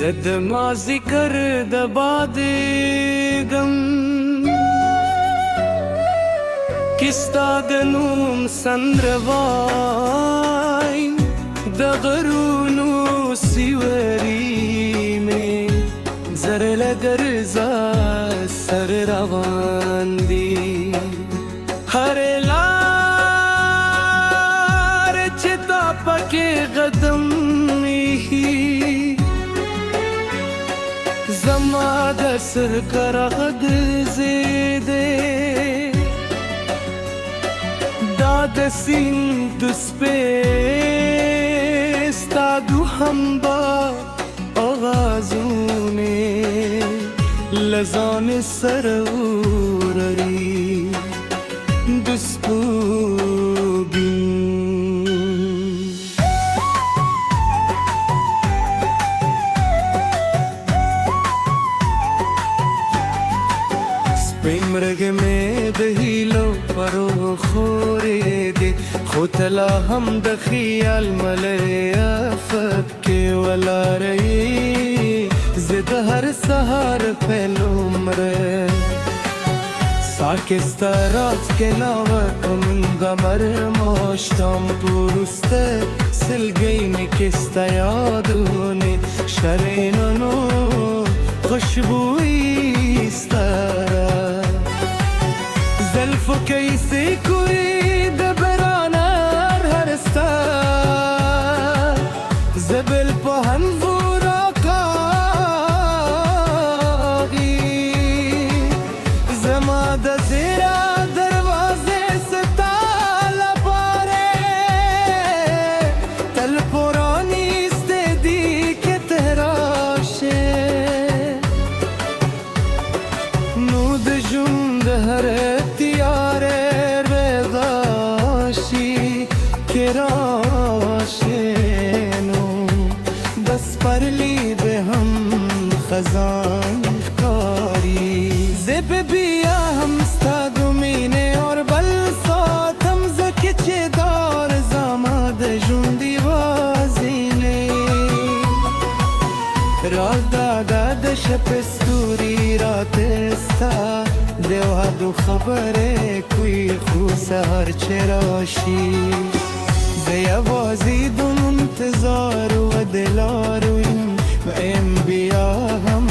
زد مازی کرد باد غم کستا دنوم سندروای د غرونو سیوری می زر لگرزا سر روان دی هر لار چتا پکی قدم زما د سر کرغد زیده داد سیند سپیستا دو هم با آغازونه لزان سرورری دسپوگین مرگ میں دہیلو پرو خورے دے خوتلا ہم دخیال ملے آفت کے ولا رئی زد ہر سہار پہلو مرے ساکستا رات کے ناوت منگا مر موشتام پورستے سل گئی نکستا یادونے شریننو خوشبوئی استارا زلفو کیسی کوئی دبرانر هرستا زبل پهن فورا کاغی زما د زیرا دروازه ستالا پاره تل پرانی استدی که تراشه نو د جند هره پرلی به هم خزان کاری زب بیا هم ستادومینه اور بل ساتم زکی چه دار زاماد جوندی وازینه را دادا دش پستوری رات استا دیوها دو خبره کوی خو سهر چراشی زیوازی دون انتظار و دلارو و انبیا هم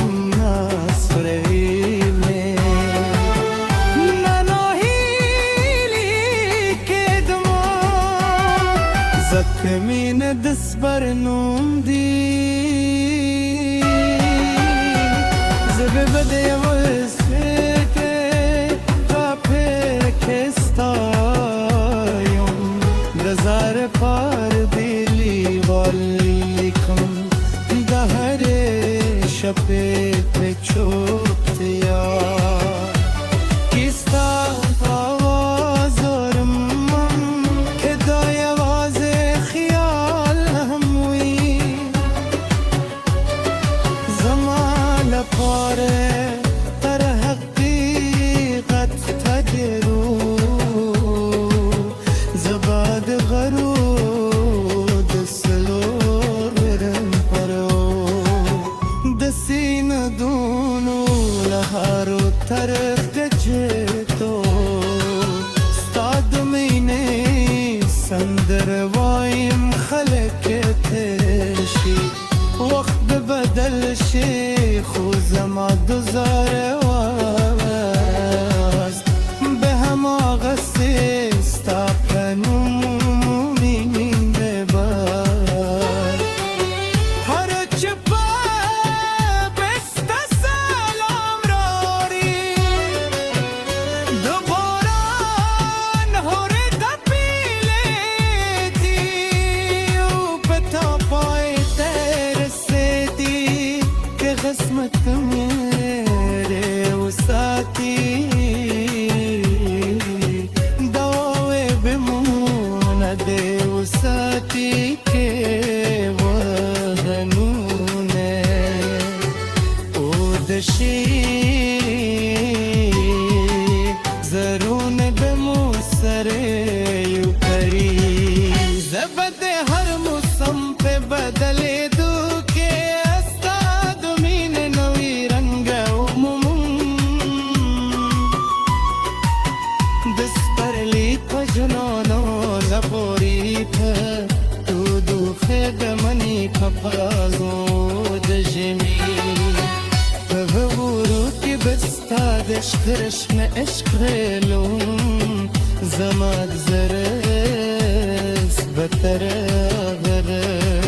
نصرهیمه نناهیلی که دما زکمین دست برنوم دی زبه بده وزفه قپر کستایم دزار پار دیلی والیکم دهر شپه پچوبتیا کستا آوازارم که دای آواز خیال هموی زمان پاره تر حقیقت تجرو زباد غرو دسین دونو لهارو طرف گجتو ستاد مینه سندر وایم خلق ترشی وقت بدل شی خوزما دوزار واست به هم آغسته ستا پنومین ببار هر چپا قسمت میرے وساتی دواوے بمون دے وساتی کے وغنونے اودشی زرون بمسرے یو کری زبد ہر موسم پہ بدلے دو کے استا وعود جميل فبوروكي بستعدش خرشنا اشخلهم زماك زرس بترى غرس